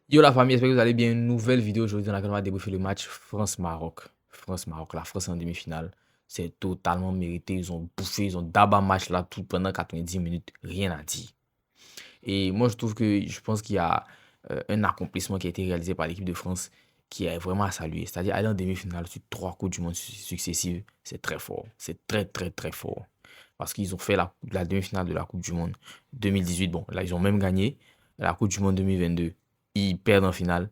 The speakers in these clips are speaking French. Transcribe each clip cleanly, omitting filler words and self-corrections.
Yo la famille, j'espère que vous allez bien. Une nouvelle vidéo aujourd'hui dans laquelle on va débriefer le match France-Maroc. France-Maroc, la France en demi-finale. C'est totalement mérité. Ils ont bouffé, ils ont d'abord match là tout pendant 90 minutes. Rien à dire. Et moi, je pense qu'il y a un accomplissement qui a été réalisé par l'équipe de France qui est vraiment à saluer. C'est-à-dire aller en demi-finale sur 3 Coupes du Monde successives. C'est très fort. C'est très, très, très fort. Parce qu'ils ont fait la demi-finale de la Coupe du Monde 2018. Bon, là, ils ont même gagné. La Coupe du Monde 2022, ils perdent en finale.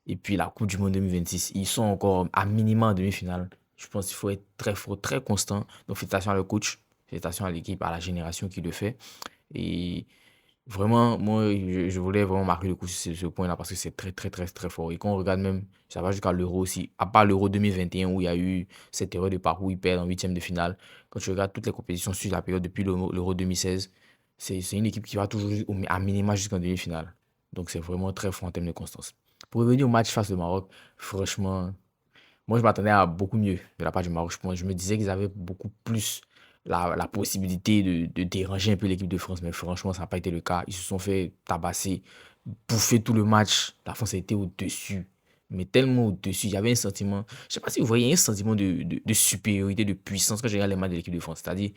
Et puis la Coupe du Monde 2026, ils sont encore à minima en demi-finale. Je pense qu'il faut être très fort, très constant. Donc, félicitations à le coach, félicitations à l'équipe, à la génération qui le fait. Et vraiment, moi, je voulais vraiment marquer le coup sur ce point-là parce que c'est très, très, très, très fort. Et quand on regarde même, ça va jusqu'à l'Euro aussi. À part l'Euro 2021 où il y a eu cette erreur de parcours, où ils perdent en huitième de finale. Quand tu regardes toutes les compétitions sur la période depuis l'Euro 2016, c'est une équipe qui va toujours à minima jusqu'en demi-finale. Donc c'est vraiment très fort en termes de constance. Pour revenir au match face au Maroc, franchement, moi, je m'attendais à beaucoup mieux de la part du Maroc. Je me disais qu'ils avaient beaucoup plus la possibilité de déranger un peu l'équipe de France. Mais franchement, ça n'a pas été le cas. Ils se sont fait tabasser, bouffer tout le match. La France a été au-dessus. Mais tellement au-dessus. Il y avait un sentiment. Je ne sais pas si vous voyez un sentiment de supériorité, de puissance quand je regarde les matchs de l'équipe de France. C'est-à-dire,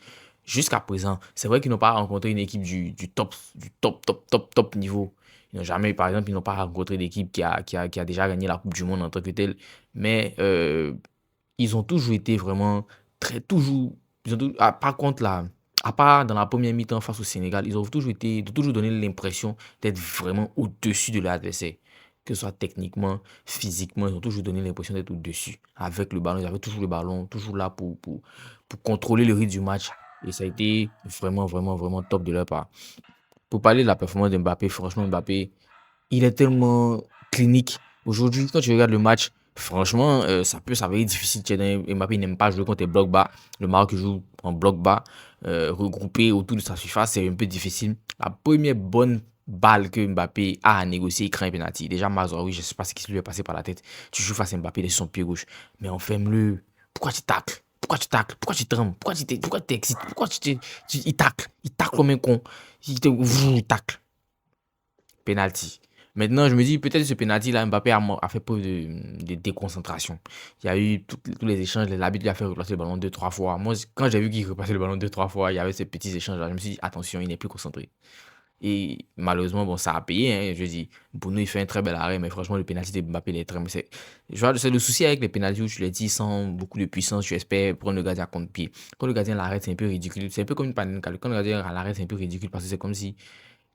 jusqu'à présent, c'est vrai qu'ils n'ont pas rencontré une équipe du top niveau. Ils n'ont jamais, par exemple, ils n'ont pas rencontré d'équipe qui a déjà gagné la Coupe du Monde en tant que telle. Mais ils ont toujours été vraiment très, toujours, par contre là, à part dans la première mi-temps face au Sénégal, ils ont toujours donné l'impression d'être vraiment au-dessus de l'adversaire. Que ce soit techniquement, physiquement, ils ont toujours donné l'impression d'être au-dessus. Avec le ballon, ils avaient toujours le ballon, toujours là pour contrôler le rythme du match. Et ça a été vraiment, vraiment, vraiment top de leur part. Pour parler de la performance de Mbappé, franchement, Mbappé, il est tellement clinique. Aujourd'hui, quand tu regardes le match, franchement, ça peut s'avérer difficile. Mbappé n'aime pas jouer contre les blocs bas. Le Maroc joue en bloc bas, regroupé autour de sa surface, c'est un peu difficile. La première bonne balle que Mbappé a à négocier, il craint un penalty. Déjà, Mazraoui, je ne sais pas ce qui lui est passé par la tête. Tu joues face à Mbappé, il est sur son pied gauche. Mais enferme-le. Pourquoi tu tacles? Pourquoi tu tacles? Pourquoi tu trembles? Pourquoi tu t'excites? Il tacle. Il tacle comme un con. Il tacle. Penalty. Maintenant, je me dis, peut-être ce penalty-là, Mbappé a fait preuve de déconcentration. Il y a eu tous les échanges, l'arbitre lui a fait repasser le ballon deux, trois fois. Moi, quand j'ai vu qu'il repassait le ballon deux, trois fois, il y avait ces petits échanges-là. Je me suis dit, attention, il n'est plus concentré. Et malheureusement, bon, ça a payé. Hein. Je dis, Bruno, il fait un très bel arrêt, mais franchement, le penalty de Mbappé, il est très. C'est le souci avec les penalties où tu les dis sans beaucoup de puissance, tu espères prendre le gardien à contre-pied. Quand le gardien l'arrête, c'est un peu ridicule. C'est un peu comme une panne. Quand le gardien l'arrête, c'est un peu ridicule parce que c'est comme si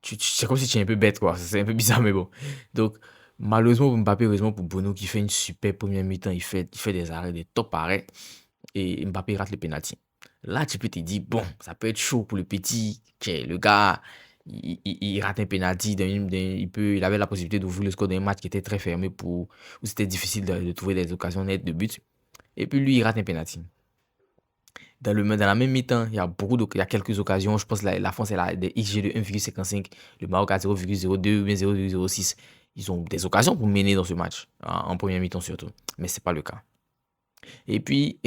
c'est comme si tu es un peu bête, quoi. C'est un peu bizarre, mais bon. Donc, malheureusement pour Mbappé, heureusement pour Bono qui fait une super première mi-temps. Il fait des arrêts, des top arrêts. Et Mbappé rate le penalty. Là, tu peux te dire, bon, ça peut être chaud pour le petit. Tiens, le gars, il rate un penalty. Il avait la possibilité d'ouvrir le score d'un match qui était très fermé où c'était difficile de trouver des occasions nettes de but. Et puis lui, il rate un penalty. Dans la même mi-temps, il y a quelques occasions. Je pense que la France, elle a des XG de 1,55. Le Maroc a 0,02 ou bien 0,06. Ils ont des occasions pour mener dans ce match, en première mi-temps surtout. Mais ce n'est pas le cas. Et puis,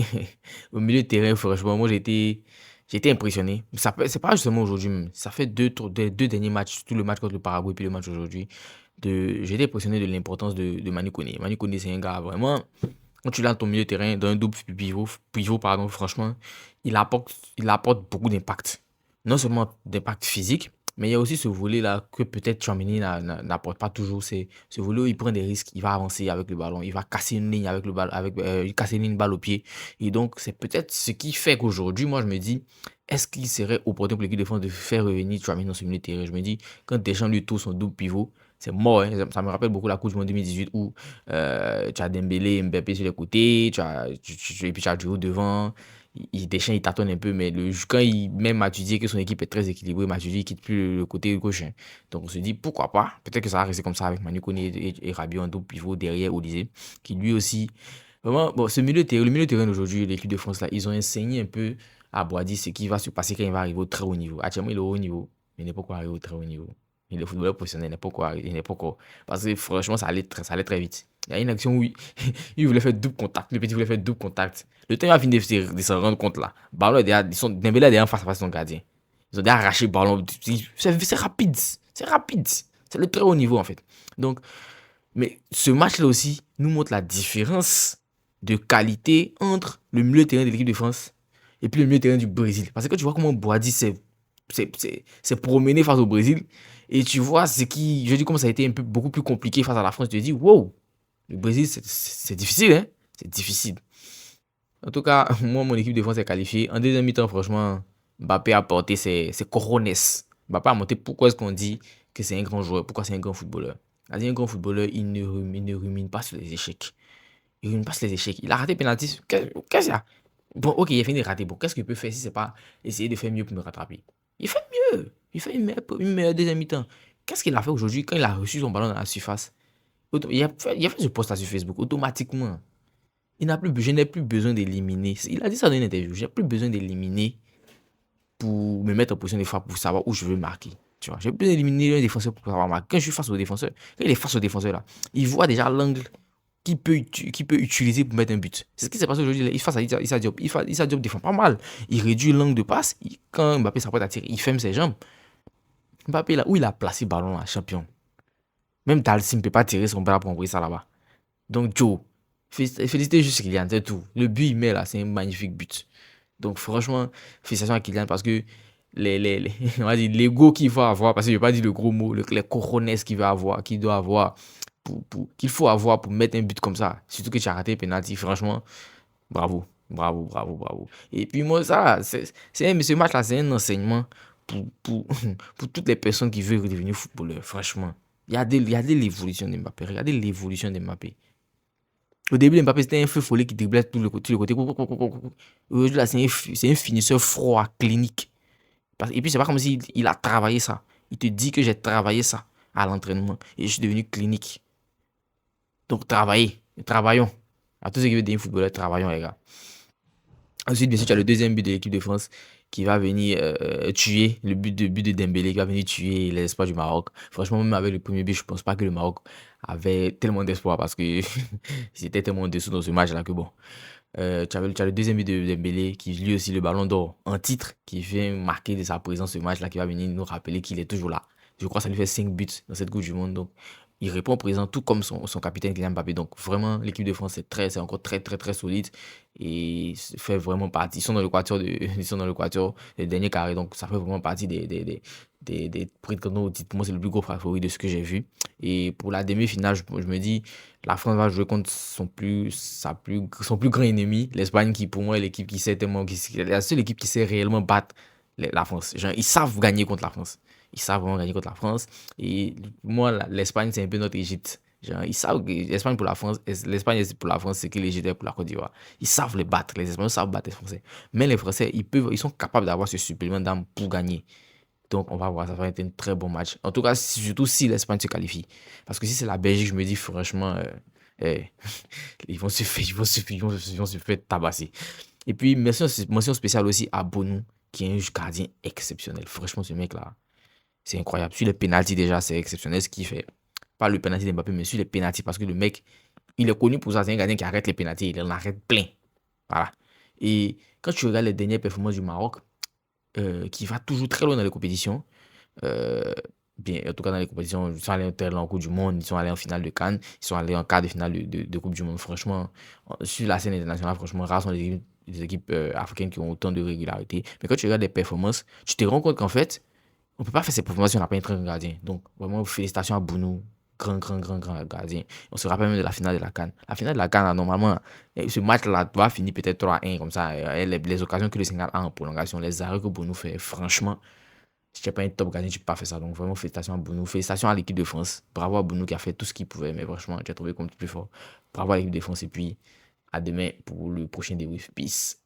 au milieu de terrain, franchement, moi, j'ai été impressionné. C'est pas justement aujourd'hui, ça fait deux derniers matchs, tout le match contre le Paraguay puis le match aujourd'hui. J'ai été impressionné de l'importance de Manu Koné. Manu Koné, c'est un gars vraiment. Quand tu l'as dans ton milieu de terrain, dans un double pivot, pardon, franchement, il apporte beaucoup d'impact. Non seulement d'impact physique, mais il y a aussi ce volet-là que peut-être Tchouaméni n'apporte pas toujours. C'est ce volet où il prend des risques, il va avancer avec le ballon, il va casser une ligne avec le ballon, il casser une balle au pied. Et donc, c'est peut-être ce qui fait qu'aujourd'hui, moi, je me dis, est-ce qu'il serait opportun pour l'équipe de France de faire revenir Tchouaméni dans ce milieu de terrain? Je me dis, quand Deschamps lui tourne son double pivot, c'est mort. Hein. Ça me rappelle beaucoup la Coupe du Monde 2018 où tu as Dembélé, Mbappé sur les côtés, et puis tu as Giroud devant. Deschamps, il tâtonne un peu, mais quand il met Matuidi que son équipe est très équilibrée, Matuidi ne quitte plus le côté gauche. Hein. Donc on se dit, pourquoi pas? Peut-être que ça va rester comme ça avec Manu Koné et Rabiot en double pivot derrière Olysée, qui lui aussi. Vraiment, bon, le milieu de terrain d'aujourd'hui, l'équipe de France, là, ils ont enseigné un peu à Boadi ce qui va se passer quand il va arriver au très haut niveau. Actuellement, il est au haut niveau, mais il n'est pas encore arrivé au très haut niveau. Et le footballeur professionnel n'est pas encore, il n'est pas encore. Parce que franchement, ça allait très vite. Il y a une action où il voulait faire double contact. Le petit voulait faire double contact. Le temps il a fini de se rendre compte là. Ballon est derrière, Dembélé est derrière face à face à son gardien. Ils ont déjà arraché le ballon. C'est rapide. C'est rapide. C'est le très haut niveau en fait. Donc, Mais ce match-là aussi nous montre la différence de qualité entre le milieu de terrain de l'équipe de France et puis le milieu de terrain du Brésil. Parce que tu vois comment Boadi s'est promené face au Brésil et tu vois je dis comment ça a été un peu beaucoup plus compliqué face à la France. Tu te dis, wow, le Brésil, c'est difficile, hein? C'est difficile. En tout cas, moi, mon équipe de France est qualifiée. En deuxième mi-temps, franchement, Mbappé a porté ses cojones. Mbappé a montré pourquoi est-ce qu'on dit que c'est un grand joueur, pourquoi c'est un grand footballeur. Un grand footballeur, il ne rumine pas sur les échecs. Il ne rumine pas sur les échecs. Il a raté penalty. Qu'est-ce que c'est ça? Bon, ok, il a fini de rater. Bon, qu'est-ce qu'il peut faire si c'est pas essayer de faire mieux pour me rattraper? Il fait mieux. Il fait une meilleure deuxième mi-temps. Qu'est-ce qu'il a fait aujourd'hui quand il a reçu son ballon dans la surface? Il a fait ce post là sur Facebook automatiquement. Je n'ai plus besoin d'éliminer. Il a dit ça dans une interview. Je n'ai plus besoin d'éliminer pour me mettre en position de frappe pour savoir où je veux marquer. Tu vois, j'ai plus besoin d'éliminer un défenseur pour savoir marquer. Quand je suis face au défenseur, quand il est face au défenseur là, il voit déjà l'angle qu'il peut utiliser pour mettre un but. C'est ce qui s'est passé aujourd'hui. Il face à Issa Diop. Issa Diop défend pas mal. Il réduit l'angle de passe. Quand Mbappé s'apprête à tirer, il ferme ses jambes. Mbappé là, où il a placé le ballon là, champion. Même Dalsim ne peut pas tirer son bras pour envoyer ça là-bas. Donc Joe, félicitez juste Kylian, c'est tout. Le but il met là, c'est un magnifique but. Donc franchement, félicitations à Kylian parce que on va dire l'ego qu'il va avoir, parce que je vais pas dire le gros mot, les cojones qu'il va avoir, qu'il doit avoir, qu'il faut avoir pour mettre un but comme ça. Surtout que tu as raté le penalty, franchement, bravo, bravo, bravo, bravo. Et puis moi, ce match-là, c'est un enseignement pour, pour toutes les personnes qui veulent redevenir footballeur, franchement. Regardez l'évolution de Mbappé, regardez l'évolution de Mbappé. Au début, Mbappé, c'était un feu follet qui driblait tous les côtés. Aujourd'hui, là, c'est un finisseur froid, clinique. Et puis, c'est pas comme s'il il a travaillé ça. Il te dit que j'ai travaillé ça à l'entraînement. Et je suis devenu clinique. Donc, travaillons. À tous ceux qui veulent devenir footballeur, travaillons, les gars. Ensuite, bien sûr, tu as le deuxième but de l'équipe de France qui va venir tuer le but de Dembélé, qui va venir tuer l'espoir du Maroc. Franchement, même avec le premier but, je pense pas que le Maroc avait tellement d'espoir parce que c'était tellement dessous dans ce match-là que bon. Tu as le deuxième but de Dembélé qui lui aussi le ballon d'or en titre qui vient marquer de sa présence ce match-là, qui va venir nous rappeler qu'il est toujours là. Je crois que ça lui fait 5 buts dans cette Coupe du Monde. Donc, il répond présent tout comme son capitaine Kylian Mbappé. Donc, vraiment, l'équipe de France c'est encore très, très, très solide et fait vraiment partie. Ils sont dans l'équateur des derniers carrés. Donc, ça fait vraiment partie des prétendants au titre. Pour moi, c'est le plus gros favori de ce que j'ai vu. Et pour la demi-finale, je me dis, la France va jouer contre son plus grand ennemi, l'Espagne, qui pour moi est l'équipe qui sait tellement, la seule équipe qui sait réellement battre la France. Genre, ils savent gagner contre la France. Ils savent vraiment gagner contre la France. Et pour moi, l'Espagne, c'est un peu notre Égypte. Genre, ils savent que l'Espagne pour la France, l'Espagne pour la France, c'est que l'Égypte est pour la Côte d'Ivoire. Ils savent les battre. Les Espagnols savent battre les Français. Mais les Français, ils sont capables d'avoir ce supplément d'âme pour gagner. Donc, on va voir, ça va être un très bon match. En tout cas, surtout si l'Espagne se qualifie. Parce que si c'est la Belgique, je me dis franchement, eh, ils vont se faire tabasser. Et puis, mention spéciale aussi à Bonou, qui est un gardien exceptionnel. Franchement, ce mec-là, c'est incroyable. Sur les pénaltys, déjà, c'est exceptionnel ce qu'il fait. Pas le pénalty d'Mbappé, mais sur les pénaltys, parce que le mec, il est connu pour ça. C'est un gardien qui arrête les pénaltys. Il en arrête plein. Voilà. Et quand tu regardes les dernières performances du Maroc, qui va toujours très loin dans les compétitions. Euh, Bien, en tout cas, dans les compétitions, ils sont allés en Coupe du Monde, ils sont allés en finale de Cannes, ils sont allés en quart de finale de Coupe du Monde. Franchement, sur la scène internationale, franchement, rares sont les équipes africaines qui ont autant de régularité. Mais quand tu regardes les performances, tu te rends compte qu'en fait, on ne peut pas faire ces performances si on n'a pas un très grand gardien. Donc, vraiment, félicitations à Bounou. Grand, grand, grand, grand gardien. On se rappelle même de la finale de la CAN. La finale de la CAN, normalement, ce match-là doit finir peut-être 3-1, comme ça. Les occasions que le Sénégal a en prolongation, les arrêts que Bounou fait, franchement, si tu n'es pas un top gardien, tu ne peux pas faire ça. Donc, vraiment, félicitations à Bounou. Félicitations à l'équipe de France. Bravo à Bounou qui a fait tout ce qu'il pouvait. Mais franchement, tu as trouvé comme plus fort. Bravo à l'équipe de France. Et puis, à demain pour le prochain débrief. Peace.